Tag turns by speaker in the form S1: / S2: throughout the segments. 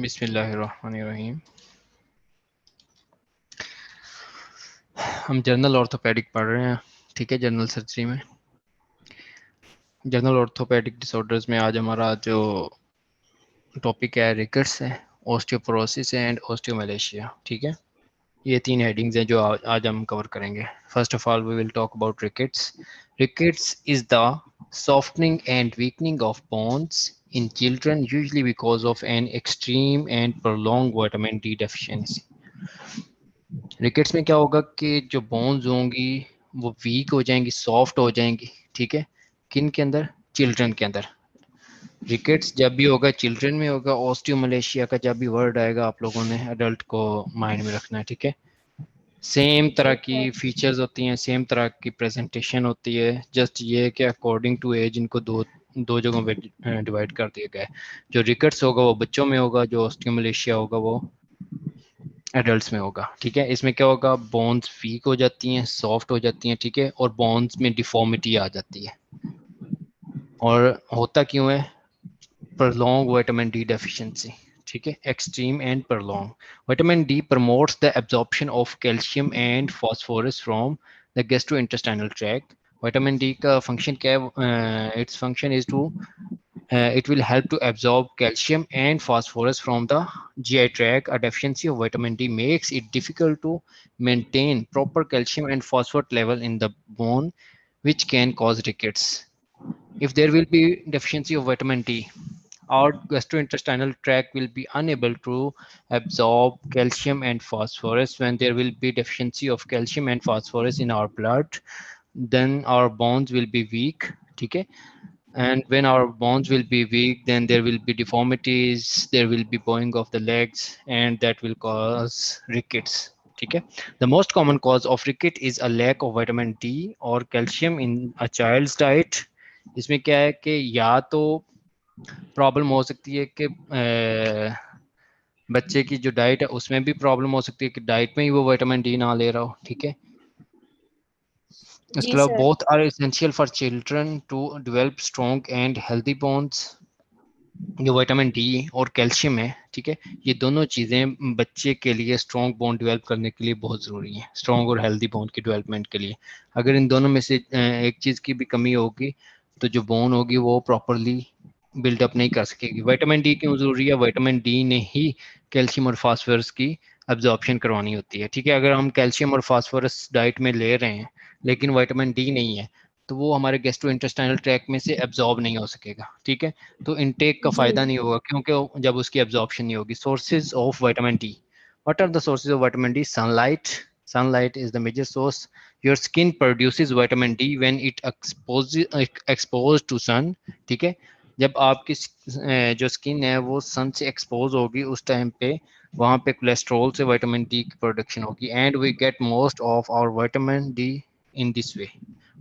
S1: बिस्मिल्लाहिर्रहमानिर्रहीम। हम general orthopaedic पढ़ रहे हैं, ठीक है। जनरल सर्जरी में जनरल ऑर्थोपेडिक डिसऑर्डर्स में आज हमारा जो टॉपिक है रिकेट्स है, ऑस्टियोपोरोसिस है एंड ऑस्टियोमलेशिया, ठीक है। ये तीन हेडिंग्स हैं जो आज हम कवर करेंगे। First of all we will talk about rickets. Rickets is the softening and weakening of bones in children, usually because of an extreme and prolonged vitamin D deficiency. Rickets में क्या होगा कि जो बोन्स होंगी वो week हो जाएंगी, soft हो जाएंगी, ठीक है। किन के अंदर? चिल्ड्रन के अंदर। रिकेट्स जब भी होगा चिल्ड्रन में होगा। ऑस्टियोमलेशिया का जब भी वर्ड आएगा आप लोगों ने एडल्ट को माइंड में रखना है, ठीक है। सेम तरह की फीचर्स होती हैं, सेम तरह की प्रेजेंटेशन होती है, जस्ट ये कि अकॉर्डिंग टू एज इनको दो दो जगहों में डिवाइड कर दिया गया है। जो रिकेट्स होगा वो बच्चों में होगा, जो ऑस्टियोमलेशिया होगा वो एडल्ट्स में होगा, ठीक है। इसमें क्या होगा, बोन्स वीक हो जाती हैं, सॉफ्ट हो जाती हैं, ठीक है, और बोन्स में डिफॉर्मिटी आ जाती है। और होता क्यों है? prolonged vitamin D deficiency, ठीक है, extreme and prolonged. Vitamin D promotes the absorption of calcium and phosphorus from the gastrointestinal tract. Vitamin D का function क्या है? Its function is to it will help to absorb calcium and phosphorus from the GI tract. A deficiency of vitamin D makes it difficult to maintain proper calcium and phosphorus level in the bone, which can cause rickets. If there will be deficiency of vitamin D, our gastrointestinal tract will be unable to absorb calcium and phosphorus. When there will be deficiency of calcium and phosphorus in our blood, then our bones will be weak, okay. And when our bones will be weak, then there will be deformities, there will be bowing of the legs, and that will cause rickets, okay. The most common cause of ricket is a lack of vitamin D or calcium in a child's diet. इसमें क्या है कि या तो problem हो सकती है कि बच्चे की जो डाइट है उसमें भी प्रॉब्लम हो सकती है कि डाइट में ही वो विटामिन डी ना ले रहा हो, ठीक है। इसके अलावा both are essential for children to develop strong and healthy bones. जो विटामिन डी और कैल्शियम है, ठीक है, ये दोनों चीज़ें बच्चे के लिए स्ट्रॉन्ग बोन डेवलप करने के लिए बहुत ज़रूरी है, स्ट्रॉन्ग और हेल्दी बोन की डेवलपमेंट के लिए। अगर इन दोनों में से एक चीज़ की भी कमी होगी तो जो बोन होगी वो प्रॉपरली बिल्डअप नहीं कर सकेगी। विटामिन डी क्यों ज़रूरी है? विटामिन डी ने ही कैल्शियम और फास्फोरस की एब्जॉर्प्शन करवानी होती है, ठीक है। अगर हम कैल्शियम और फास्फोरस डाइट में ले रहे हैं लेकिन विटामिन डी नहीं है तो वो हमारे गैस्ट्रो इंटेस्टाइनल ट्रैक में से एब्जॉर्ब नहीं हो सकेगा, ठीक है। तो इनटेक का फायदा नहीं होगा क्योंकि जब उसकी एब्जॉर्प्शन नहीं होगी। Sources of vitamin D, what are the sources of vitamin D? Sunlight, sunlight is the major source. Your skin produces vitamin D when it expose to sun, ठीक है। जब आपकी जो स्किन है वो सन से एक्सपोज होगी उस टाइम पे वहाँ पे कोलेस्ट्रॉल से विटामिन डी की प्रोडक्शन होगी, and we get most of our vitamin D in this way.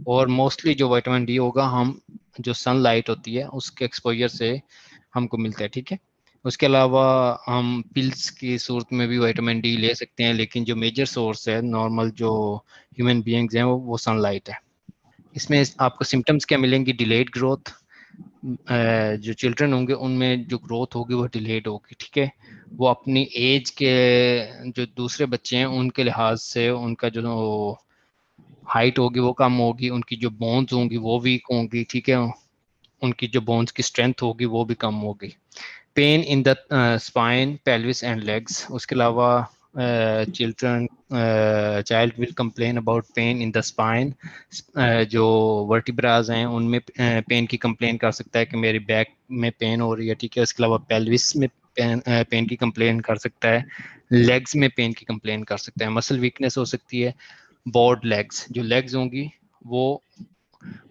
S1: और मोस्टली जो विटामिन डी होगा हम जो सनलाइट होती है उसके एक्सपोजर से हमको मिलता है, ठीक है। उसके अलावा हम पिल्स की सूरत में भी विटामिन डी ले सकते हैं, लेकिन जो मेजर सोर्स है नॉर्मल जो ह्यूमन बीइंग्स हैं वो सनलाइट है। इसमें आपको सिम्टम्स क्या मिलेंगी? डिलेड ग्रोथ, जो चिल्ड्रन होंगे उनमें जो ग्रोथ होगी वो डिलेड होगी, ठीक है। वो अपनी एज के जो दूसरे बच्चे हैं उनके लिहाज से उनका जो हाइट होगी वो कम होगी, उनकी जो बोन्स होंगी वो वीक होंगी, ठीक है। उनकी जो बोन्स की स्ट्रेंथ होगी वो भी कम होगी। Pain in the spine, pelvis and legs. उसके अलावा children child will complain about pain in the spine. जो वर्टिब्राज हैं उनमें पेन की कंप्लेन कर सकता है कि मेरी बैक में पेन हो रही है, ठीक है। उसके अलावा पेल्विस में पेन की कंप्लेन कर सकता है, लेग्स में पेन की कंप्लेन कर सकता है, मसल वीकनेस हो सकती है। बोर्ड लेग्स, जो लेग्स होंगी वो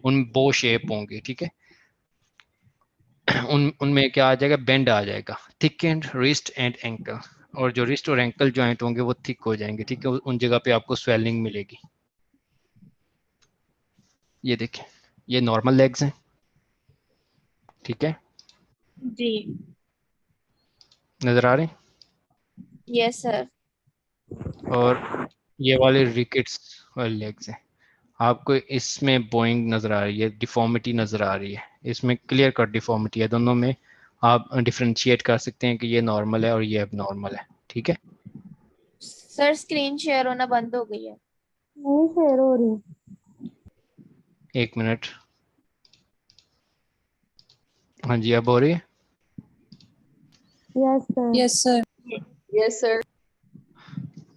S1: उन बो शेप होंगी, ठीक है। उनमें क्या आ जाएगा? बेंड आ जाएगा। Thick and wrist and ankle, और जो रिस्ट और एंकल जॉइंट होंगे वो थिक हो जाएंगे, ठीक है। उन जगह पे आपको स्वेलिंग मिलेगी। ये देखें, ये नॉर्मल लेग्स हैं, ठीक है,
S2: जी।
S1: नजर आ रहे हैं।
S2: Yes sir.
S1: और ये वाले रिकेट्स वाले लेग्स हैं। आपको इसमें बोइंग नजर आ रही है, डिफॉर्मिटी नजर आ रही है, इसमें क्लियर कट डिफॉर्मिटी है दोनों में। आप डिफरेंशिएट कर सकते हैं कि ये नॉर्मल है और ये अब नॉर्मल है, ठीक है।
S2: सर स्क्रीन शेयर होना बंद हो गई है।
S3: नहीं शेयर हो रही।
S1: 1 मिनट। हाँ जी, अब हो रही है।
S3: Yes sir.
S4: Yes sir.
S2: Yes sir.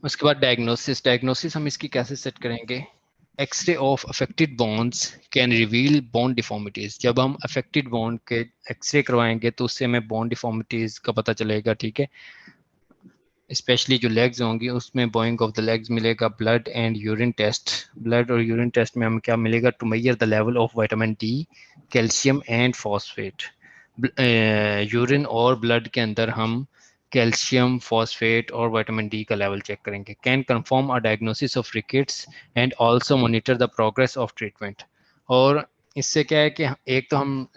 S1: उसके बाद डायग्नोसिस। डायग्नोसिस हम इसकी कैसे सेट करेंगे? X-ray of affected bones can reveal bone deformities. जब हम अफेक्टेड बोन के एक्सरे करवाएंगे तो उससे हमें बोन डिफॉर्मिटीज का पता चलेगा, ठीक है। स्पेशली जो लेग्स होंगी उसमें बोइंग ऑफ द लेग्स मिलेगा। Blood and urine test. Blood और यूरिन टेस्ट में हमें क्या मिलेगा? To measure the level of vitamin D, calcium and phosphate. Urine और ब्लड के अंदर हम कैल्शियम, फॉस्फेट और विटामिन डी का लेवल चेक करेंगे। Can confirm a diagnosis of rickets and also monitor the progress of treatment. और इससे क्या है कि एक तो हम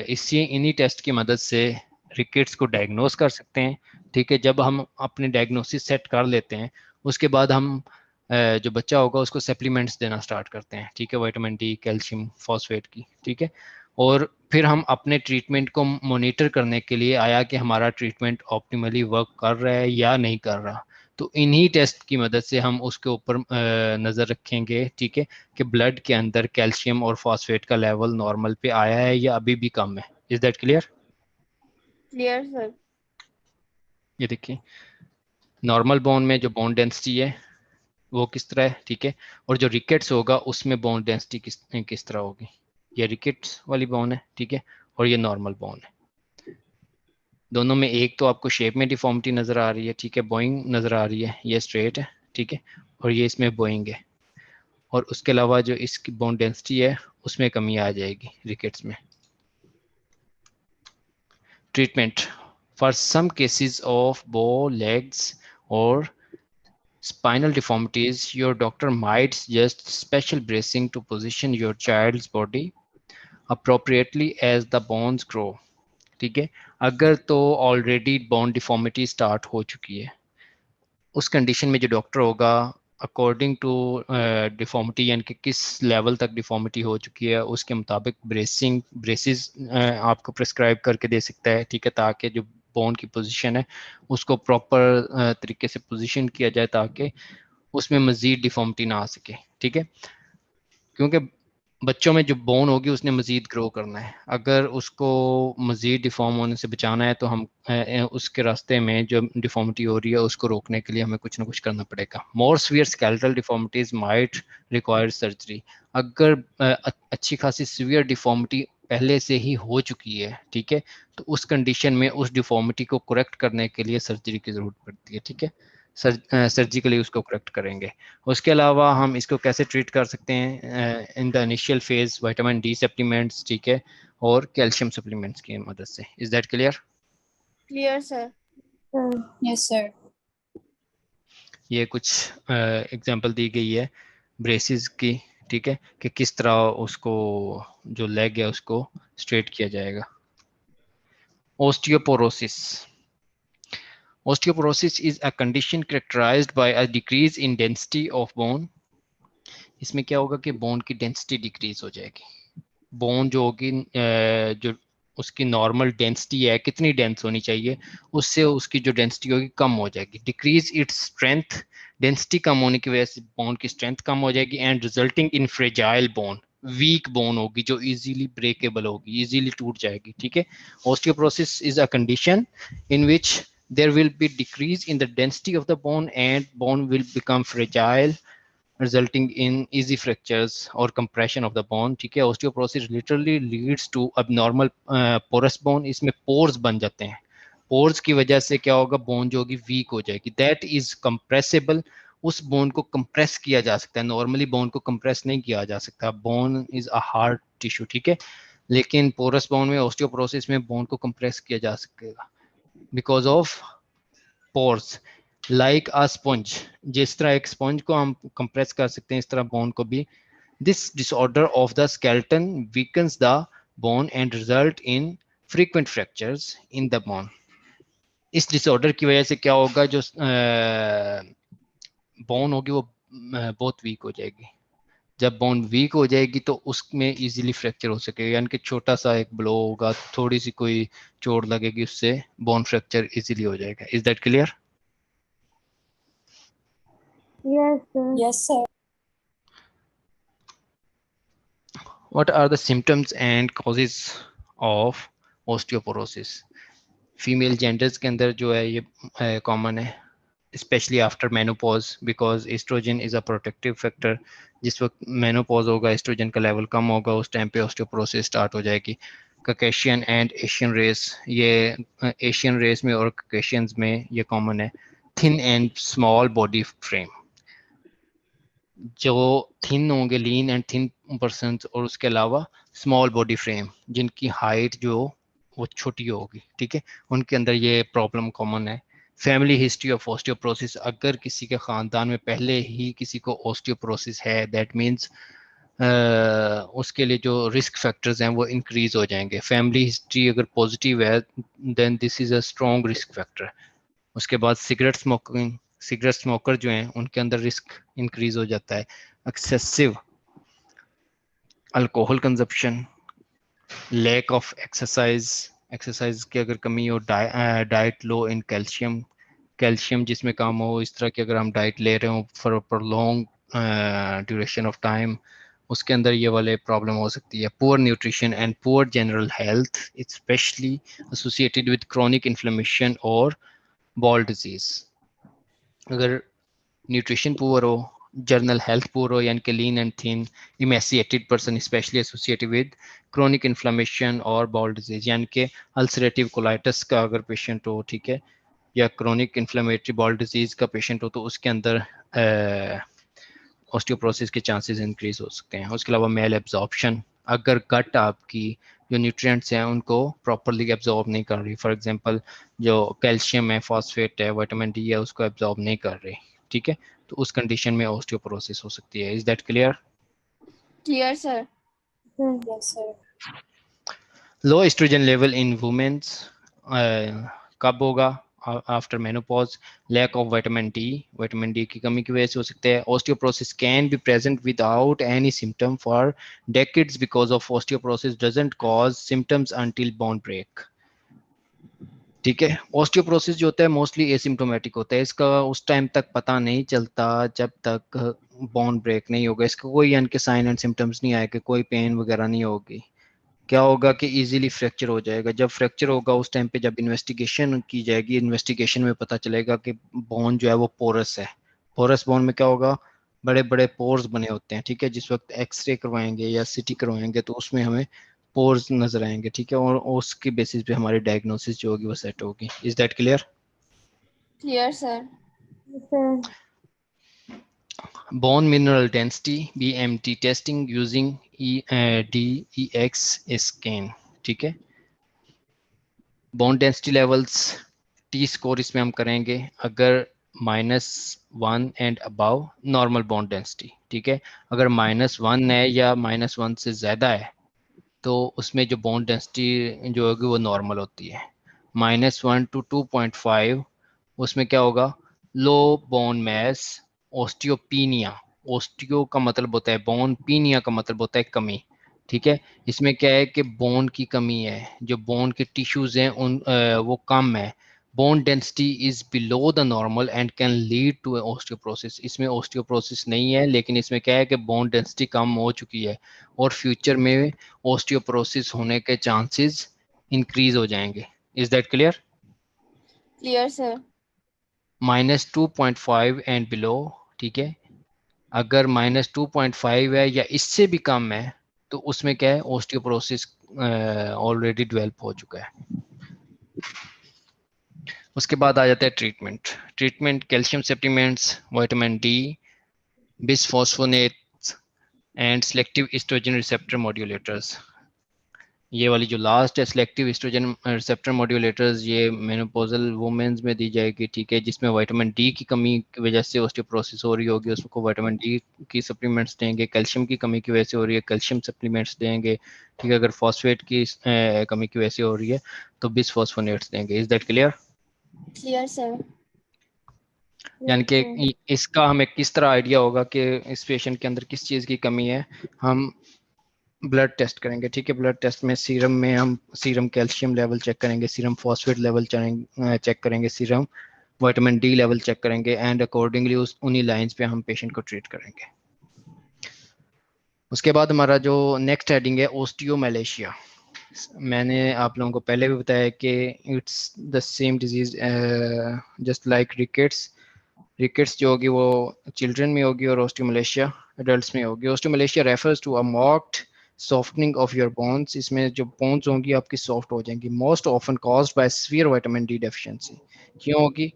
S1: इसी इन्हीं टेस्ट की मदद से रिकेट्स को डायग्नोस कर सकते हैं, ठीक है। जब हम अपने डायग्नोसिस सेट कर लेते हैं उसके बाद हम जो बच्चा होगा उसको सप्लीमेंट्स देना स्टार्ट करते हैं, ठीक है, विटामिन डी, कैल्शियम, फॉस्फेट की, ठीक है। और फिर हम अपने ट्रीटमेंट को मॉनिटर करने के लिए आया कि हमारा ट्रीटमेंट ऑप्टिमली वर्क कर रहा है या नहीं कर रहा, तो इन्हीं टेस्ट की मदद से हम उसके ऊपर नज़र रखेंगे, ठीक है, कि ब्लड के अंदर कैल्शियम और फॉस्फेट का लेवल नॉर्मल पे आया है या अभी भी कम है। Is that clear?
S2: Clear sir.
S1: ये देखिए, नॉर्मल बोन में जो बोन डेंसिटी है वो किस तरह है, ठीक है। और जो रिकेट्स होगा उसमें बोन डेंसिटी किस तरह होगी। ये रिकेट्स वाली बोन है, ठीक है, और ये नॉर्मल बोन है। दोनों में एक तो आपको शेप में डिफॉर्मिटी नज़र आ रही है, ठीक है, बोइंग नज़र आ रही है, ये स्ट्रेट है, ठीक है, और ये इसमें बोइंग है। और उसके अलावा जो इसकी बोन डेंसिटी है उसमें कमी आ जाएगी रिकेट्स में। Treatment for some cases of bow legs और spinal deformities, your doctor might suggest special bracing to position your child's body appropriately as the bones grow, ठीक है। अगर तो ऑलरेडी बोन डिफॉर्मिटी स्टार्ट हो चुकी है, उस कंडीशन में जो डॉक्टर होगा अकॉर्डिंग टू डिफॉर्मिटी, यानी कि किस लेवल तक डिफॉर्मिटी हो चुकी है उसके मुताबिक ब्रेसिस आपको प्रिस्क्राइब करके दे सकता है, ठीक है, ताकि जो बोन की पोजीशन है उसको प्रॉपर तरीके से पोजीशन किया जाए ताकि उसमें मजीद डिफॉर्मिटी ना आ सके, ठीक है। क्योंकि बच्चों में जो बोन होगी उसने मजीद ग्रो करना है, अगर उसको मजीद डिफॉर्म होने से बचाना है तो हम उसके रास्ते में जो डिफॉर्मिटी हो रही है उसको रोकने के लिए हमें कुछ ना कुछ करना पड़ेगा। मोर severe skeletal deformities might require surgery. अगर अच्छी खासी सीवियर डिफॉर्मिटी पहले से ही हो चुकी है, ठीक है, तो उस कंडीशन में उस डिफॉर्मिटी को करेक्ट करने के लिए सर्जरी की ज़रूरत पड़ती है, ठीक है। सर्जिकली उसको करेक्ट करेंगे। उसके अलावा हम इसको कैसे ट्रीट कर सकते हैं? In the initial phase vitamin D supplements, ठीक है, और कैल्शियम सप्लीमेंट्स की मदद से। Is that clear?
S2: Clear sir.
S3: Sir
S4: yes sir.
S1: ये कुछ एग्जांपल दी गई है ब्रेसिस की, ठीक है, कि किस तरह उसको जो लेग है उसको स्ट्रेट किया जाएगा। Osteoporosis. Osteoporosis is a condition characterized by a decrease in density of bone. इसमें क्या होगा कि बोन की डेंसिटी डिक्रीज हो जाएगी। बोन जो होगी जो उसकी नॉर्मल डेंसिटी है, कितनी डेंस होनी चाहिए, उससे उसकी जो डेंसिटी होगी कम हो जाएगी। Decrease its strength. डेंसिटी कम होने की वजह से बोन की स्ट्रेंथ कम हो जाएगी and resulting in fragile bone. Weak bone होगी जो इजीली ब्रेकेबल होगी, इजीली टूट जाएगी, ठीक है। Osteoporosis is a condition in which there will be decrease in the density of the bone and bone will become fragile, resulting in easy fractures or compression of the bone, ठीक है। osteoporosis literally leads to abnormal porous bone। इसमें pores बन जाते हैं। pores की वजह से क्या होगा, बोन जो होगी वीक हो जाएगी। that is compressible। उस बोन को कंप्रेस किया जा सकता है, नॉर्मली बोन को कंप्रेस नहीं किया जा सकता। Bone is a hard tissue, ठीक है, लेकिन पोरस बोन में ऑस्टियोपोरोसिस में बोन को कंप्रेस किया जा सकेगा because of pores. Like a sponge, जिस तरह एक स्पंज को हम कंप्रेस कर सकते हैं इस तरह बोन को भी। This disorder of the skeleton weakens the bone and result in frequent fractures in the bone. इस डिसऑर्डर की वजह से क्या होगा, जो बोन होगी वो बहुत वीक हो जाएगी, जब बोन वीक हो जाएगी तो उसमें इजीली फ्रैक्चर हो सकेगा, यानी कि छोटा सा एक ब्लो होगा, थोड़ी सी कोई चोट लगेगी, उससे बोन फ्रैक्चर इजीली हो जाएगा. Is that clear?
S3: Yes, sir.
S2: Yes, sir.
S1: What are the symptoms and causes of osteoporosis? Female genders के अंदर जो है ये कॉमन है, specially after menopause, because estrogen is a protective factor. जिस वक्त मेनोपॉज होगा, एस्ट्रोजन का लेवल कम होगा, उस टाइम पे ऑस्टियोपोरोसिस स्टार्ट हो जाएगी. ककेशियन एंड एशियन रेस, ये एशियन रेस में और ककेशियंस में ये कॉमन है. Thin and small body frame, जो थिन होंगे, लीन एंड थिन पर्सन, और उसके अलावा स्मॉल बॉडी फ्रेम जिनकी हाइट जो वो छोटी होगी, ठीक है, उनके अंदर ये प्रॉब्लम कॉमन है. फैमिली हिस्ट्री ऑफ ऑस्टियोपोरोसिस, अगर किसी के खानदान में पहले ही किसी को ऑस्टियोपोरोसिस है, दैट मींस उसके लिए जो रिस्क फैक्टर्स हैं वो इंक्रीज हो जाएंगे. फैमिली हिस्ट्री अगर पॉजिटिव है then this is a strong risk factor. उसके बाद सिगरेट स्मोकिंग, सिगरेट स्मोकर जो हैं उनके अंदर रिस्क इंक्रीज हो जाता है. Excessive alcohol consumption, lack of exercise, exercise की अगर कमी हो, diet low in calcium, calcium जिसमें कम हो, इस तरह की अगर हम डाइट ले रहे हो for prolong duration of time, उसके अंदर ये वाले प्रॉब्लम हो सकती है. Poor nutrition and poor general health, specially associated with chronic inflammation और बॉल डिजीज. अगर न्यूट्रिशन पुअर हो, जर्नल हेल्थ पुअर हो, यानी कि lean and thin, emaciated person specially associated with chronic inflammation और बाउल डिजीज, यानी कि अल्सरेटिव कोलाइटिस का अगर पेशेंट हो, ठीक है, या क्रोनिक इन्फ्लेमेटरी बाउल डिजीज का पेशेंट हो, तो उसके अंदर ऑस्टियोपोरोसिस के चांसेस इंक्रीज हो सकते हैं. उसके अलावा मेल एब्जॉर्प्शन, अगर गट आपकी जो न्यूट्रिएंट्स हैं उनको प्रॉपरली एब्जॉर्ब नहीं कर रही, फॉर एग्जांपल जो कैल्शियम है, फॉस्फेट है, विटामिन डी है, उसको एब्जॉर्ब नहीं कर रही, ठीक है, तो उस कंडीशन में ऑस्टियोपोरोसिस हो सकती है. Is that clear?
S2: Clear, sir.
S3: Sir.
S2: Yes, sir.
S1: Low estrogen level in womens कब होगा? After menopause. Lack of vitamin D, vitamin D की कमी की वजह से हो सकता है. Osteoporosis can be present without any symptom for decades because of osteoporosis doesn't cause symptoms until bone break. ठीक है, ऑस्टियोपोरोसिस जो होता है मोस्टली एसिम्प्टोमेटिक होता है, इसका उस टाइम तक पता नहीं चलता जब तक बोन ब्रेक नहीं होगा. इसका कोई यानी कि साइन एंड सिम्टम्स नहीं आएगा, कोई पेन वगैरह नहीं होगी. क्या होगा कि इजीली फ्रैक्चर हो जाएगा. जब फ्रैक्चर होगा उस टाइम पे जब इन्वेस्टिगेशन की जाएगी, इन्वेस्टिगेशन में पता चलेगा कि बोन जो है वो पोरस है. पोरस बोन में क्या होगा, बड़े बड़े पोर्स बने होते हैं, ठीक है. जिस वक्त एक्सरे करवाएंगे या सीटी करवाएंगे तो उसमें हमें पोर्स नजर आएंगे, ठीक है, और उसकी बेसिस पे हमारी डायग्नोसिस जो होगी वो सेट होगी. Is that clear?
S2: Clear, sir.
S3: Yes, sir.
S1: Bone mineral density BMD testing using DEX scan, ठीक है. Bone density levels T score इसमें हम करेंगे अगर -1 and above normal bone density, ठीक है. अगर -1 है या -1 से ज़्यादा है तो उसमें जो बोन डेंसिटी जो होगी वो नॉर्मल होती है. -1 to 2.5 उसमें क्या होगा, लो बोन मैस, ओस्टियोपीनिया. ओस्टियो का मतलब होता है बोन, पीनिया का मतलब होता है कमी, ठीक है. इसमें क्या है कि बोन की कमी है, जो बोन के टिश्यूज हैं उन वो कम है. Bone density is below the normal and can lead to osteoporosis. इसमें ऑस्टियोपोरोसिस नहीं है, लेकिन इसमें क्या है कि बोन डेंसिटी कम हो चुकी है और फ्यूचर में ऑस्टियोपोरोसिस होने के चांसेस इंक्रीज हो जाएंगे. Is that clear?
S2: Clear, sir.
S1: -2.5 and below, ठीक है. अगर -2.5 है या इससे भी कम है तो उसमें क्या है, ऑस्टियोपोरोसिस ऑलरेडी डेवलप हो चुका है. उसके बाद आ जाता है treatment. Treatment calcium supplements, vitamin D, bisphosphonates and selective estrogen receptor modulators. ये वाली जो लास्ट है सेलेक्टिव एस्ट्रोजन रिसेप्टर मॉड्यूलेटर्स, ये मेनोपॉजल वुमेन्स में दी जाएगी, ठीक है, जिसमें विटामिन डी की कमी की वजह से ऑस्टियोपोरोसिस हो रही होगी, उसको विटामिन डी की सप्लीमेंट्स देंगे. कैल्शियम की कमी की वजह से हो रही है, कैल्शियम सप्लीमेंट्स देंगे, ठीक है. अगर फॉस्फेट की कमी की वजह से हो रही है तो बिसफॉस्फोनेट्स देंगे. Is that clear?
S2: Clear, sir.
S1: यानी
S3: Yes,
S1: कि
S3: sir.
S1: इसका हमें किस तरह आइडिया होगा कि इस पेशेंट के अंदर किस चीज़ की कमी है। हम ब्लड टेस्ट करेंगे, ठीक है। ब्लड टेस्ट में सीरम में हम सीरम कैल्शियम लेवल चेक करेंगे, सीरम फॉस्फेट लेवल चेक करेंगे, serum vitamin D level check करेंगे एंड अकॉर्डिंगली उस उन्हीं लाइंस पे हम पेशेंट को ट्रीट करेंगे। उसके बाद हमारा जो नेक्स्ट हेडिंग है ओस्टियोमैलेशिया। मैंने आप लोगों को पहले भी बताया कि it's the same disease just like rickets. Rickets जो होगी वो चिल्ड्रन में होगी और ओस्टियोमैलेशिया एडल्ट्स में होगी। Osteomalacia refers to a marked softening of your bones. इसमें जो बोन्स होंगी आपकी सॉफ्ट हो जाएंगी, most often caused by severe vitamin D deficiency. क्यों होगी?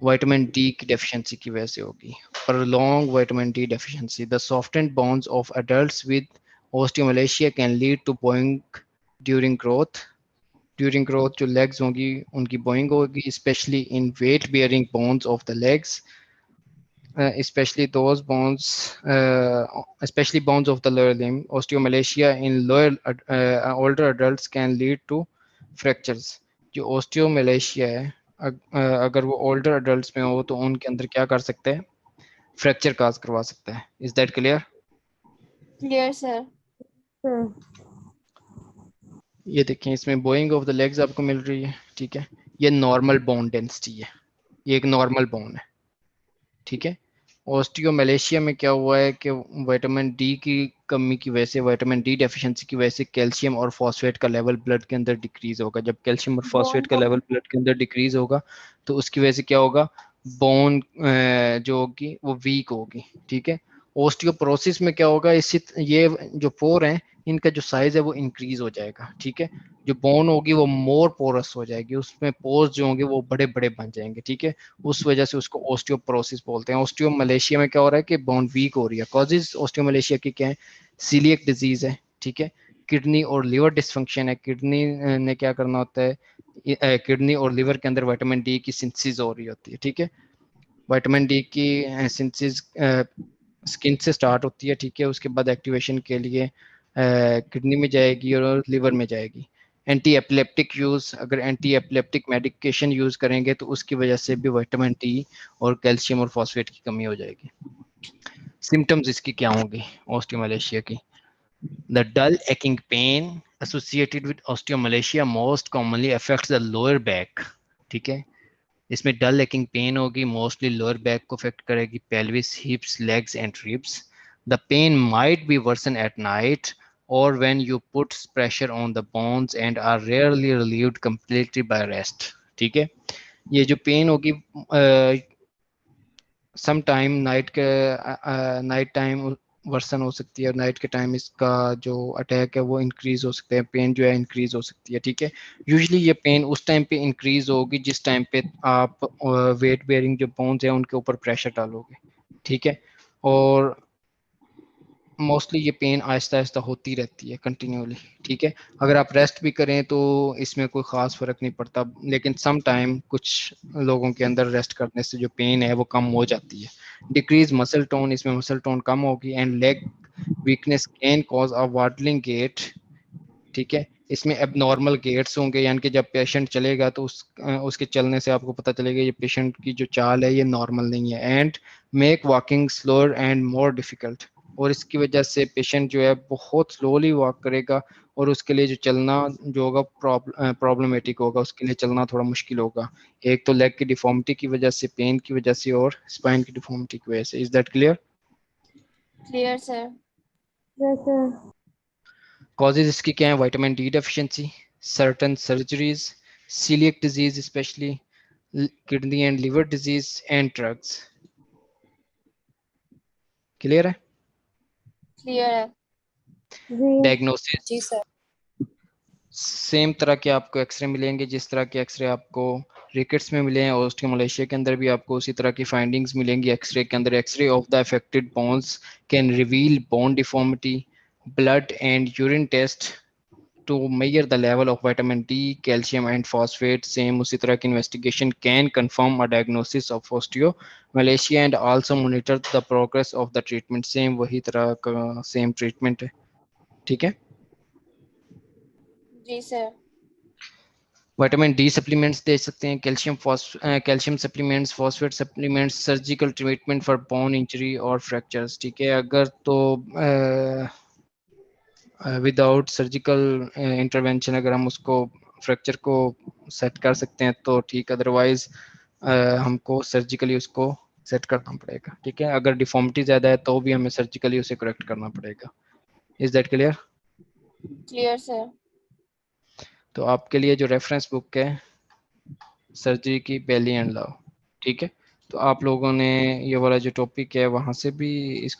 S1: विटामिन डी की डेफिशिएंसी की वजह से होगी। prolonged vitamin D deficiency, the softened bones of adults with osteomalacia can lead to bowing during growth। During growth जो लेग्स होंगी उनकी बोइंग होगी, specially in weight bearing bones of the legs, especially those bones, especially bones of the lower limb. Osteomalacia in lower older adults can lead to fractures। जो osteomalacia है अगर वो older adults में हो तो उनके अंदर क्या कर सकते हैं? फ्रैक्चर काज करवा सकता है। Is that clear?
S2: Clear, sir.
S3: Sir.
S1: ये देखें, इसमें बोइंग ऑफ द लेग्स आपको मिल रही है, ठीक है। ये नॉर्मल बोन डेंसिटी है, ये एक नॉर्मल बोन है, ठीक है। ऑस्टियोमलेशिया में क्या हुआ है कि विटामिन डी की कमी की वजह से, विटामिन डी डेफिशिएंसी की वजह से कैल्शियम और फॉस्फेट का लेवल ब्लड के अंदर डिक्रीज होगा। जब कैल्शियम और फॉस्फेट का लेवल ब्लड के अंदर डिक्रीज होगा तो उसकी वजह से क्या होगा? बोन जो होगी वो वीक होगी, ठीक है। ओस्टियोपोरोसिस में क्या होगा? इसी ये जो पोर हैं इनका जो साइज है वो इंक्रीज हो जाएगा, ठीक है। जो बोन होगी वो मोर पोरस हो जाएगी, उसमें पोर्स जो होंगे वो बड़े बड़े बन जाएंगे, ठीक है। उस वजह से उसको ओस्टियोपोरोसिस बोलते हैं। ओस्टियोमलेशिया में क्या हो रहा है कि बोन वीक हो रही है। कॉजेज ओस्टियोमलेशिया की क्या है? सीलिएक डिजीज है, ठीक है। किडनी और लिवर डिसफंक्शन है। किडनी ने क्या करना होता है? किडनी और लिवर के अंदर विटामिन डी की सिंथेसिस हो रही होती है, ठीक है। विटामिन डी की सिंथेसिस स्किन से स्टार्ट होती है, ठीक है। उसके बाद एक्टिवेशन के लिए किडनी में जाएगी और लिवर में जाएगी। एंटी एपिलेप्टिक यूज, अगर एंटी एपिलेप्टिक मेडिकेशन यूज करेंगे तो उसकी वजह से भी विटामिन डी और कैल्शियम और फॉस्फेट की कमी हो जाएगी। सिम्टम्स इसकी क्या होंगी ओस्टियोमलेशिया की? The dull aching pain associated with osteomalacia most commonly affects the lower back, ठीक है। इसमें डल लेकिन पेन होगी, मोस्टली लोअर बैक को अफेक्ट करेगी, pelvis, hips, legs and ribs. The pain might be worsen at night और when you put pressure on the bones and are rarely relieved completely by rest, ठीक है। ये जो pain होगी some time night time worsen हो सकती है और नाइट के टाइम इसका जो अटैक है वो इंक्रीज हो सकते हैं, पेन जो है इंक्रीज हो सकती है, ठीक है। यूजुअली ये पेन उस टाइम पे इंक्रीज होगी जिस टाइम पे आप वेट बेयरिंग जो बोन्स हैं उनके ऊपर प्रेशर डालोगे, ठीक है। और मोस्टली ये पेन आहिस्ता आहिस्ता होती रहती है कंटिन्यूली, ठीक है। अगर आप रेस्ट भी करें तो इसमें कोई ख़ास फ़र्क नहीं पड़ता, लेकिन सम टाइम कुछ लोगों के अंदर रेस्ट करने से जो पेन है वो कम हो जाती है। डिक्रीज मसल टोन, इसमें मसल टोन कम होगी and leg weakness can cause a waddling gait, ठीक है। इसमें एबनॉर्मल गेट्स होंगे, यानी कि जब पेशेंट चलेगा तो उसके चलने से आपको पता चलेगा ये पेशेंट की जो चाल है ये नॉर्मल नहीं है। And make walking slower and more difficult, और इसकी वजह से पेशेंट जो है बहुत स्लोली वॉक करेगा और उसके लिए जो चलना जो होगा प्रॉब्लमेटिक होगा, उसके लिए चलना थोड़ा मुश्किल होगा। एक तो लेग की डिफॉर्मिटी की वजह से, पेन की वजह से और स्पाइन की डिफॉर्मिटी की वजह से। Is that clear?
S2: Clear, sir.
S3: Yes, sir.
S1: Causes इसकी क्या है? Vitamin D deficiency, certain surgeries, celiac disease specially, kidney and liver disease and drugs. Clear है?
S2: Clear.
S3: जी.
S1: डायग्नोसिस
S2: जी सर.
S1: सेम तरह के आपको एक्सरे मिलेंगे जिस तरह के एक्सरे आपको रिकेट्स में मिले हैं, ओस्टियोमलेशिया के अंदर भी आपको उसी तरह की फाइंडिंग्स मिलेंगी एक्सरे के अंदर। X-ray of the affected bones can reveal bone deformity, blood and urine test to measure the level of vitamin D, calcium and phosphate. Same उसी तरह की investigation can confirm a diagnosis of osteomalacia and also monitor the progress of the treatment. Same वही तरह का same treatment है, ठीक है।
S2: जी sir.
S1: Vitamin D supplements दे सकते हैं, calcium supplements, phosphate supplements, surgical treatment for bone injury और fractures, ठीक है। अगर तो विदाउट सर्जिकल इंटरवेंशन अगर हम उसको फ्रैक्चर को सेट कर सकते हैं तो ठीक, अदरवाइज हमको सर्जिकली उसको सेट करना पड़ेगा, ठीक है। अगर डिफॉर्मिटी ज़्यादा है तो भी हमें सर्जिकली उसे करेक्ट करना पड़ेगा। Is that clear?
S2: Clear sir.
S1: तो आपके लिए जो रेफरेंस बुक है सर्जरी की, बेली एंड लव, ठीक है। तो आप लोगों ने ये वाला जो टॉपिक है वहाँ से भी इसको